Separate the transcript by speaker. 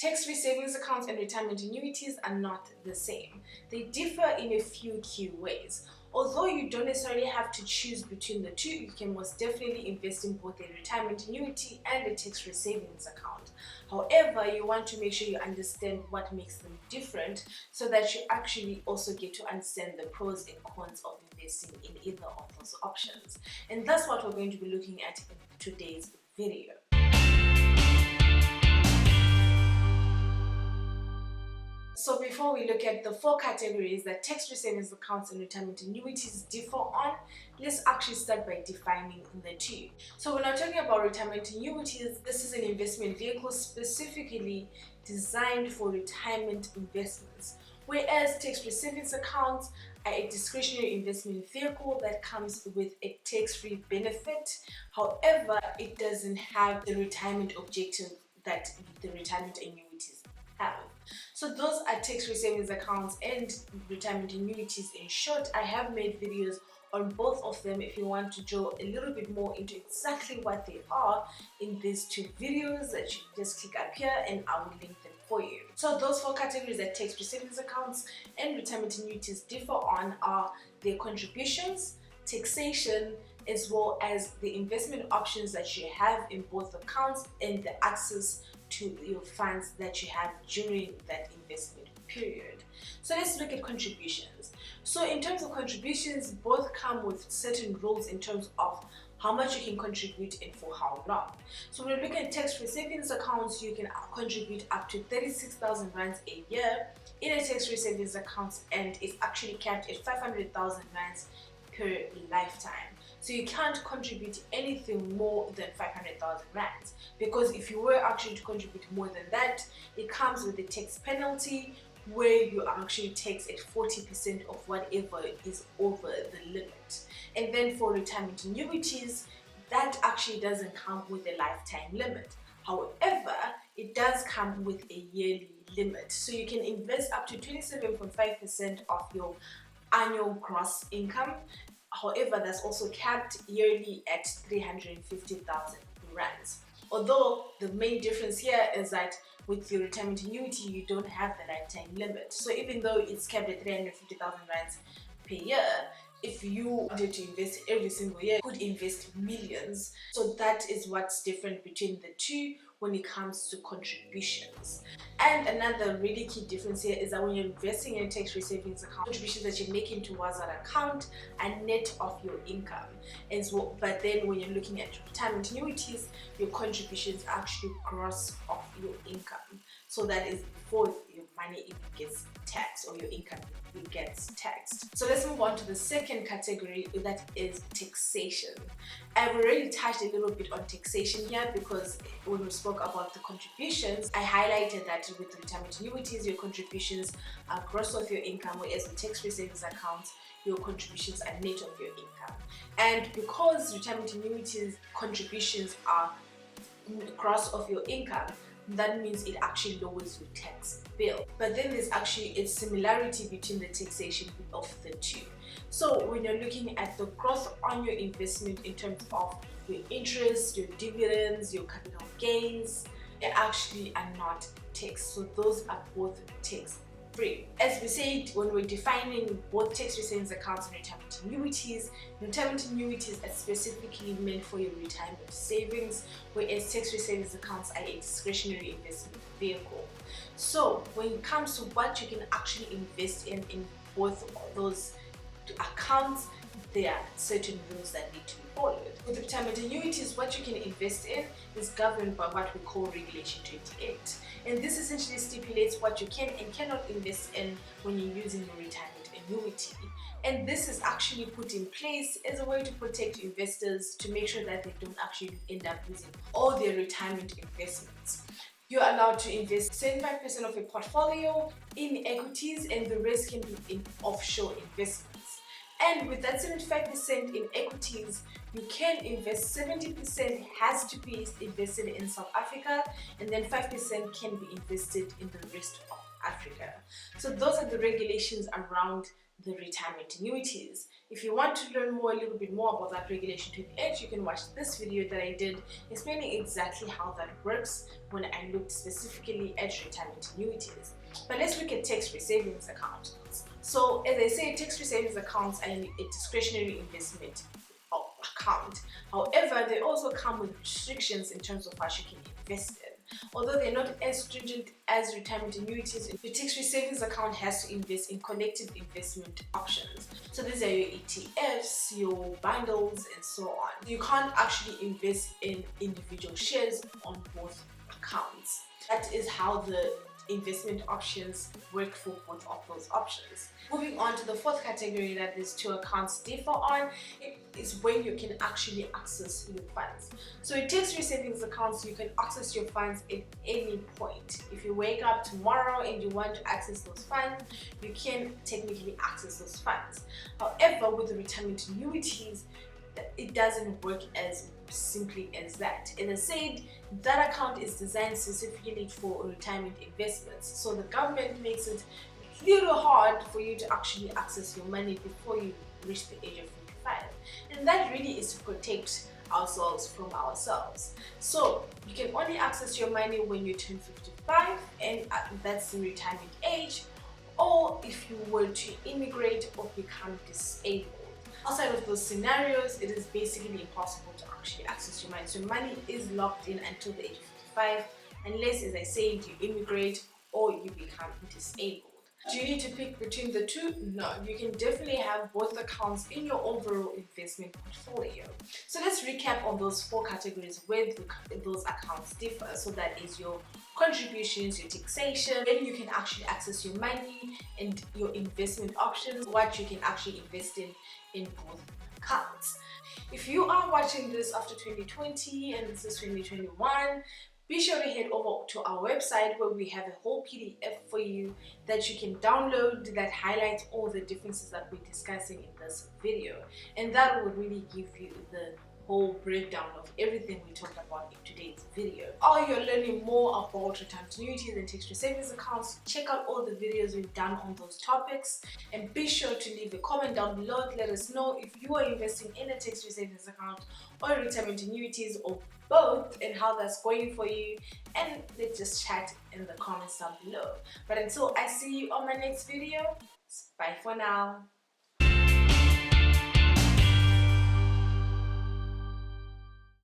Speaker 1: Tax-free savings accounts and retirement annuities are not the same. They differ in a few key ways. Although you don't necessarily have to choose between the two, you can most definitely invest in both a retirement annuity and a tax-free savings account. However, you want to make sure you understand what makes them different so that you actually also get to understand the pros and cons of investing in either of those options. And that's what we're going to be looking at in today's video. So before we look at the four categories that tax-free savings accounts and retirement annuities differ on, let's actually start by defining the two. So when I'm talking about retirement annuities, this is an investment vehicle specifically designed for retirement investments, whereas tax-free savings accounts are a discretionary investment vehicle that comes with a tax-free benefit. However, it doesn't have the retirement objective that the retirement annuities have. So those are tax-free savings accounts and retirement annuities in short. I have made videos on both of them if you want to drill a little bit more into exactly what they are in these two videos, that you just click up here and I will link them for you. So those four categories that tax-free savings accounts and retirement annuities differ on are their contributions, taxation, as well as the investment options that you have in both accounts and the access to your funds that you have during that investment period. So let's look at contributions. So in terms of contributions, both come with certain rules in terms of how much you can contribute and for how long. So when we look at tax-free savings accounts, you can contribute up to 36,000 rands a year in a tax-free savings account, and it's actually capped at 500,000 rands per lifetime. So you can't contribute anything more than 500,000 rands, because if you were actually to contribute more than that, it comes with a tax penalty where you are actually taxed at 40% of whatever is over the limit. And then for retirement annuities, that actually doesn't come with a lifetime limit. However, it does come with a yearly limit. So you can invest up to 27.5% of your annual gross income. However, that's also capped yearly at 350,000 rands. Although the main difference here is that with your retirement annuity, you don't have the lifetime limit. So even though it's capped at 350,000 rands per year, if you wanted to invest every single year, you could invest millions. So that is what's different between the two when it comes to contributions. And another really key difference here is that when you're investing in a tax-free savings account, contributions that you're making towards that account are net of your income. And so, but then when you're looking at retirement annuities, your contributions are actually gross of your income. So that is before your money even gets taxed or your income gets taxed. So let's move on to the second category, that is taxation. I've already touched a little bit on taxation here because when we spoke about the contributions, I highlighted that with retirement annuities, your contributions are gross of your income, whereas in tax-free savings accounts, your contributions are net of your income. And because retirement annuities contributions are gross of your income, that means it actually lowers your tax bill. But then there's actually a similarity between the taxation of the two. So when you're looking at the growth on your investment in terms of your interest, your dividends, your capital gains, they actually are not taxed. So those are both tax-free. As we said, when we're defining both tax-free savings accounts and retirement annuities are specifically meant for your retirement savings, whereas tax-free savings accounts are a discretionary investment vehicle. So when it comes to what you can actually invest in both of those accounts, there are certain rules that need to be followed. With retirement annuities, what you can invest in is governed by what we call Regulation 28. And this essentially stipulates what you can and cannot invest in when you're using your retirement annuity. And this is actually put in place as a way to protect investors, to make sure that they don't actually end up losing all their retirement investments. You're allowed to invest 75% of your portfolio in equities, and the rest can be in offshore investments. And with that 75% in equities, you can invest 70% has to be invested in South Africa, and then 5% can be invested in the rest of Africa. So those are the regulations around the retirement annuities. If you want to learn more, a little bit more about that regulation 28, you can watch this video that I did explaining exactly how that works when I looked specifically at retirement annuities. But let's look at tax-free savings accounts. So as I say, tax-free savings accounts are a discretionary investment account. However, they also come with restrictions in terms of what you can invest in. Although they're not as stringent as retirement annuities, your tax-free savings account has to invest in collective investment options. So these are your ETFs, your bundles, and so on. You can't actually invest in individual shares on both accounts. That is how the investment options work for both of those options. Moving on to the fourth category that these two accounts differ on is when you can actually access your funds. So in tax-free savings accounts, you can access your funds at any point. If you wake up tomorrow and you want to access those funds, you can technically access those funds. However, with the retirement annuities, it doesn't work as simply as that. As I said, that account is designed specifically for retirement investments. So the government makes it a little hard for you to actually access your money before you reach the age of 55. And that really is to protect ourselves from ourselves. So you can only access your money when you turn 55, and that's the retirement age, or if you were to immigrate or become disabled. Outside of those scenarios, it is basically impossible to actually access your money. So money is locked in until the age of 55, unless, as I said, you immigrate or you become disabled. Do you need to pick between the two? No, you can definitely have both accounts in your overall investment portfolio. So let's recap on those four categories where those accounts differ. So that is your contributions, your taxation, then you can actually access your money, and your investment options, what you can actually invest in both accounts. If you are watching this after 2020 and this is 2021, be sure to head over to our website where we have a whole PDF for you that you can download that highlights all the differences that we're discussing in this video. And that will really give you the whole breakdown of everything we talked about in today's video. Or you're learning more about retirement annuities and tax-free savings accounts, check out all the videos we've done on those topics, and be sure to leave a comment down below to let us know if you are investing in a tax-free savings account or retirement annuities or both, and how that's going for you. And let's just chat in the comments down below. But until I see you on my next video, bye for now.